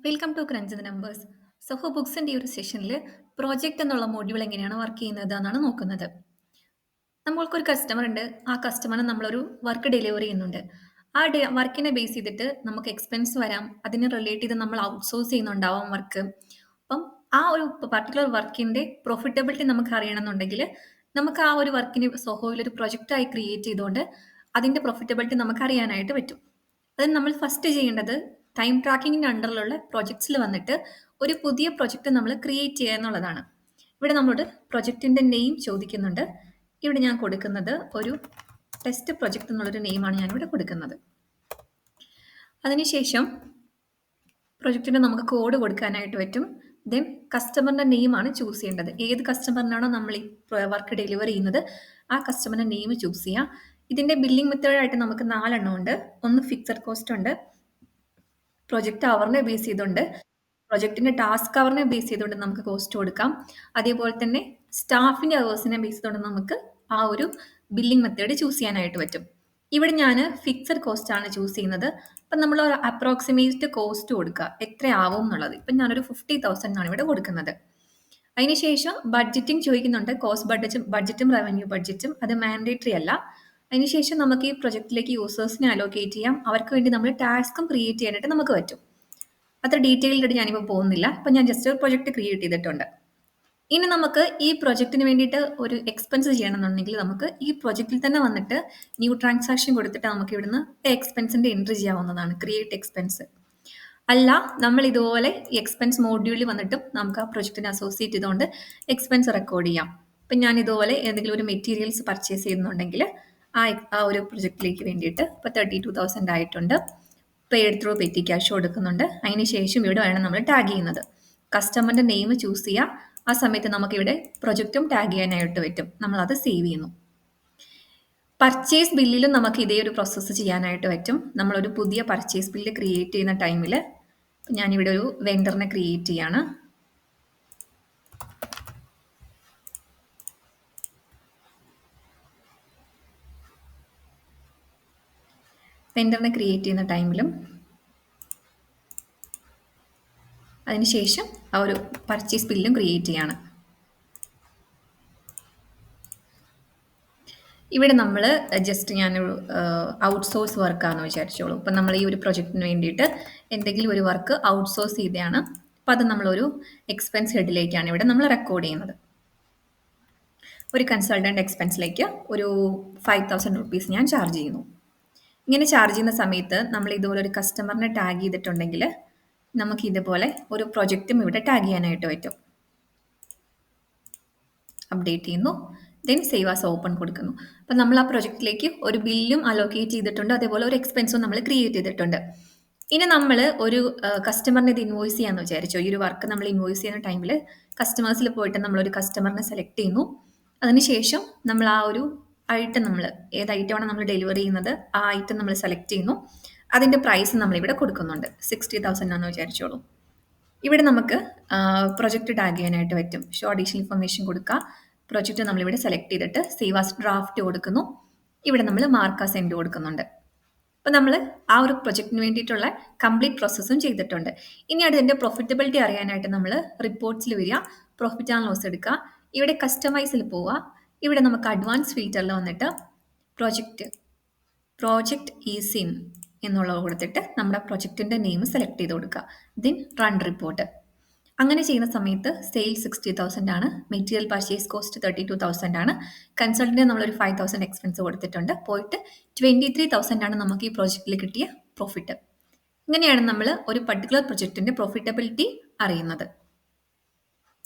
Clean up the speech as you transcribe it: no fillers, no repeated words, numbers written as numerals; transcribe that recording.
Welcome to crunch the numbers. Zoho ബുക്സിന്റെ ഈ ഒരു സെഷനിൽ പ്രോജക്റ്റ് എന്നുള്ള മോഡ്യൂൾ എങ്ങനെയാണ് വർക്ക് ചെയ്യുന്നത് എന്നാണ് നോക്കുന്നത്. നമ്മൾക്കൊരു കസ്റ്റമർ ഉണ്ട്. ആ കസ്റ്റമറിന് നമ്മളൊരു വർക്ക് ഡെലിവറി ചെയ്യുന്നുണ്ട്. ആ വർക്കിനെ ബേസ് ചെയ്തിട്ട് നമുക്ക് എക്സ്പെൻസ് വരാം. അതിന് റിലേറ്റ് ചെയ്ത് നമ്മൾ ഔട്ട്സോഴ്സ് ചെയ്യുന്നുണ്ടാവാം വർക്ക്. അപ്പം ആ ഒരു പർട്ടിക്കുലർ വർക്കിന്റെ പ്രോഫിറ്റബിലിറ്റി നമുക്ക് അറിയണമെന്നുണ്ടെങ്കിൽ നമുക്ക് ആ ഒരു വർക്കിന് സൊഹോയിൽ ഒരു പ്രൊജക്റ്റായി ക്രിയേറ്റ് ചെയ്തുകൊണ്ട് അതിന്റെ പ്രോഫിറ്റബിലിറ്റി നമുക്ക് അറിയാനായിട്ട് പറ്റും. അത് നമ്മൾ ഫസ്റ്റ് ചെയ്യേണ്ടത് ടൈം ട്രാക്കിങ്ങിന്റെ അണ്ടറിലുള്ള പ്രൊജക്ട്സിൽ വന്നിട്ട് ഒരു പുതിയ പ്രൊജക്റ്റ് നമ്മൾ ക്രിയേറ്റ് ചെയ്യുക എന്നുള്ളതാണ്. ഇവിടെ നമ്മളോട് പ്രൊജക്റ്റിന്റെ നെയിം ചോദിക്കുന്നുണ്ട്. ഇവിടെ ഞാൻ കൊടുക്കുന്നത് ഒരു ടെസ്റ്റ് പ്രൊജക്റ്റ് എന്നുള്ളൊരു നെയിമാണ് ഞാനിവിടെ കൊടുക്കുന്നത്. അതിനുശേഷം പ്രൊജക്റ്റിന് നമുക്ക് കോഡ് കൊടുക്കാനായിട്ട് പറ്റും. ദെൻ കസ്റ്റമറിന്റെ നെയിമാണ് ചൂസ് ചെയ്യേണ്ടത്. ഏത് കസ്റ്റമറിനാണോ നമ്മൾ ഈ വർക്ക് ഡെലിവർ ചെയ്യുന്നത് ആ കസ്റ്റമറിന്റെ നെയിം ചൂസ് ചെയ്യാം. ഇതിന്റെ ബില്ലിംഗ് മെത്തേഡായിട്ട് നമുക്ക് 4 എണ്ണം ഉണ്ട്. ഒന്ന് ഫിക്സഡ് കോസ്റ്റ് ഉണ്ട്, പ്രൊജക്റ്റ് അവറിനെ ബേസ് ചെയ്തുകൊണ്ട്, പ്രൊജക്റ്റിന്റെ ടാസ്ക് അവറിനെ ബേസ് ചെയ്തുകൊണ്ട് നമുക്ക് കോസ്റ്റ് കൊടുക്കാം. അതേപോലെ തന്നെ സ്റ്റാഫിന്റെ അവേഴ്സിനെ ബേസ് ചെയ്തുകൊണ്ട് നമുക്ക് ആ ഒരു ബില്ലിംഗ് മെത്തേഡ് ചൂസ് ചെയ്യാനായിട്ട് പറ്റും. ഇവിടെ ഞാൻ ഫിക്സഡ് കോസ്റ്റ് ആണ് ചൂസ് ചെയ്യുന്നത്. അപ്പം നമ്മൾ ഒരു അപ്രോക്സിമേറ്റ് കോസ്റ്റ് കൊടുക്കുക, എത്രയാവും എന്നുള്ളത്. ഇപ്പം ഞാനൊരു 50,000 ആണ് ഇവിടെ കൊടുക്കുന്നത്. അതിനുശേഷം ബഡ്ജറ്റിംഗ് ചോദിക്കുന്നുണ്ട്. കോസ്റ്റ് ബഡ്ജറ്റും റവന്യൂ ബഡ്ജറ്റും അത് മാൻഡേറ്ററി അല്ല. അതിനുശേഷം നമുക്ക് ഈ പ്രൊജക്റ്റിലേക്ക് യൂസേഴ്സിനെ അലോക്കേറ്റ് ചെയ്യാം. അവർക്ക് വേണ്ടി നമ്മൾ ടാസ്കും ക്രിയേറ്റ് ചെയ്യാനായിട്ട് നമുക്ക് പറ്റും. അത്ര ഡീറ്റെയിൽഡ് ഞാനിപ്പോൾ പോകുന്നില്ല. അപ്പം ഞാൻ ജസ്റ്റ് ഒരു പ്രൊജക്റ്റ് ക്രിയേറ്റ് ചെയ്തിട്ടുണ്ട്. ഇനി നമുക്ക് ഈ പ്രൊജക്റ്റിന് വേണ്ടിയിട്ട് ഒരു എക്സ്പെൻസ് ചെയ്യണമെന്നുണ്ടെങ്കിൽ നമുക്ക് ഈ പ്രൊജക്റ്റിൽ തന്നെ വന്നിട്ട് ന്യൂ ട്രാൻസാക്ഷൻ കൊടുത്തിട്ട് നമുക്ക് ഇവിടുന്ന് എക്സ്പെൻസിന്റെ എൻട്രി ചെയ്യാവുന്നതാണ്, ക്രിയേറ്റ് എക്സ്പെൻസ്. അല്ല, നമ്മൾ ഇതുപോലെ എക്സ്പെൻസ് മോഡ്യൂളിൽ വന്നിട്ടും നമുക്ക് ആ പ്രൊജക്റ്റിനെ അസോസിയേറ്റ് ചെയ്തുകൊണ്ട് എക്സ്പെൻസ് റെക്കോർഡ് ചെയ്യാം. ഇപ്പം ഞാൻ ഇതുപോലെ ഏതെങ്കിലും ഒരു മെറ്റീരിയൽസ് പർച്ചേസ് ചെയ്യുന്നുണ്ടെങ്കിൽ ആ ഒരു പ്രൊജക്റ്റിലേക്ക് വേണ്ടിയിട്ട് ഇപ്പോൾ 32,000 ആയിട്ടുണ്ട്. പെയ്ഡ് ത്രൂ പെറ്റി ക്യാഷ് കൊടുക്കുന്നുണ്ട്. അതിന് ശേഷം ഇവിടെ വേണം നമ്മൾ ടാഗ് ചെയ്യുന്നത്. കസ്റ്റമറിന്റെ നെയിം ചൂസ് ചെയ്യുക. ആ സമയത്ത് നമുക്ക് ഇവിടെ പ്രൊജക്റ്റും ടാഗ് ചെയ്യാനായിട്ട് പറ്റും. നമ്മളത് സേവ് ചെയ്യുന്നു. പർച്ചേസ് ബില്ലിലും നമുക്ക് ഇതേ ഒരു പ്രോസസ്സ് ചെയ്യാനായിട്ട് പറ്റും. നമ്മളൊരു പുതിയ പർച്ചേസ് ബില്ല് ക്രിയേറ്റ് ചെയ്യുന്ന ടൈമിൽ ഞാനിവിടെ ഒരു വെണ്ടറിനെ ക്രിയേറ്റ് ചെയ്യാണ്. വെണ്ടറിനെ ക്രിയേറ്റ് ചെയ്യുന്ന ടൈമിലും അതിനുശേഷം ആ ഒരു പർച്ചേസ് ബില്ലും ക്രിയേറ്റ് ചെയ്യാണ്. ഇവിടെ നമ്മൾ ജസ്റ്റ് ഞാനൊരു ഔട്ട്സോഴ്സ് വർക്കാണെന്ന് വിചാരിച്ചോളൂ. ഇപ്പം നമ്മൾ ഈ ഒരു പ്രൊജക്റ്റിന് വേണ്ടിയിട്ട് എന്തെങ്കിലും ഒരു വർക്ക് ഔട്ട്സോഴ്സ് ചെയ്തതാണ്. അപ്പം അത് നമ്മളൊരു എക്സ്പെൻസ് ഹെഡിലേക്കാണ് ഇവിടെ നമ്മൾ റെക്കോർഡ് ചെയ്യുന്നത്. ഒരു കൺസൾട്ടൻ്റ് എക്സ്പെൻസിലേക്ക് ഒരു 5,000 റുപ്പീസ് ഞാൻ ചാർജ് ചെയ്യുന്നു. ഇങ്ങനെ ചാർജ് ചെയ്യുന്ന സമയത്ത് നമ്മൾ ഇതുപോലെ ഒരു കസ്റ്റമറിനെ ടാഗ് ചെയ്തിട്ടുണ്ടെങ്കിൽ നമുക്ക് ഇതുപോലെ ഒരു പ്രൊജക്റ്റും ഇവിടെ ടാഗ് ചെയ്യാനായിട്ട് പറ്റും. അപ്ഡേറ്റ് ചെയ്യുന്നു. ദെൻ സേവ് ആസ് ഓപ്പൺ കൊടുക്കുന്നു. അപ്പം നമ്മൾ ആ പ്രൊജക്റ്റിലേക്ക് ഒരു ബില്ലും അലോക്കേറ്റ് ചെയ്തിട്ടുണ്ട്. അതേപോലെ ഒരു എക്സ്പെൻസും നമ്മൾ ക്രിയേറ്റ് ചെയ്തിട്ടുണ്ട്. ഇനി നമ്മൾ ഒരു കസ്റ്റമറിനെ ഇത് ഇൻവോയ്സ് ചെയ്യാന്ന് വിചാരിച്ചോ. ഈ ഒരു വർക്ക് നമ്മൾ ഇൻവോയ്സ് ചെയ്യുന്ന ടൈമിൽ കസ്റ്റമേഴ്സിൽ പോയിട്ട് നമ്മളൊരു കസ്റ്റമറിനെ സെലക്ട് ചെയ്യുന്നു. അതിനുശേഷം നമ്മൾ ആ ഒരു ഐറ്റം, നമ്മൾ ഏത് ഐറ്റമാണ് നമ്മൾ ഡെലിവറി ചെയ്യുന്നത് ആ ഐറ്റം നമ്മൾ സെലക്ട് ചെയ്യുന്നു. അതിൻ്റെ പ്രൈസ് നമ്മളിവിടെ കൊടുക്കുന്നുണ്ട്. 60,000 ആണെന്ന് വിചാരിച്ചോളൂ. ഇവിടെ നമുക്ക് പ്രൊജക്റ്റ് ടാഗ് ചെയ്യാനായിട്ട് പറ്റും. ഷോ അഡീഷണൽ ഇൻഫർമേഷൻ കൊടുക്കുക. പ്രൊജക്റ്റ് നമ്മളിവിടെ സെലക്ട് ചെയ്തിട്ട് സേവ് ആസ് ഡ്രാഫ്റ്റ് കൊടുക്കുന്നു. ഇവിടെ നമ്മൾ മാർക്ക് ആസ് സെൻഡ് കൊടുക്കുന്നുണ്ട്. അപ്പോൾ നമ്മൾ ആ ഒരു പ്രൊജക്റ്റിന് വേണ്ടിയിട്ടുള്ള കംപ്ലീറ്റ് പ്രോസസ്സും ചെയ്തിട്ടുണ്ട്. ഇനി അതിൻ്റെ പ്രോഫിറ്റബിലിറ്റി അറിയാനായിട്ട് നമ്മൾ റിപ്പോർട്ട്സിൽ വരിക, പ്രോഫിറ്റ് ആൻഡ് ലോസ് എടുക്കുക. ഇവിടെ കസ്റ്റമൈസിൽ പോവുക. ഇവിടെ നമുക്ക് അഡ്വാൻസ് ഫിൽറ്ററിൽ വന്നിട്ട് പ്രോജക്റ്റ് ഈസ് ഇൻ എന്നുള്ളത് കൊടുത്തിട്ട് നമ്മുടെ പ്രൊജക്റ്റിൻ്റെ നെയിം സെലക്ട് ചെയ്ത് കൊടുക്കുക. Then run report. അങ്ങനെ ചെയ്യുന്ന സമയത്ത് സെയിൽ 60,000 ആണ്, മെറ്റീരിയൽ പർച്ചേസ് കോസ്റ്റ് 32,000 ആണ്, കൺസൾട്ടിന് നമ്മളൊരു 5,000 എക്സ്പെൻസ് കൊടുത്തിട്ടുണ്ട്. പോയിട്ട് 23,000 ആണ് നമുക്ക് ഈ പ്രോജക്റ്റിൽ കിട്ടിയ പ്രോഫിറ്റ്. ഇങ്ങനെയാണ് നമ്മൾ ഒരു പർട്ടിക്കുലർ പ്രൊജക്റ്റിന്റെ പ്രോഫിറ്റബിലിറ്റി അറിയുന്നത്.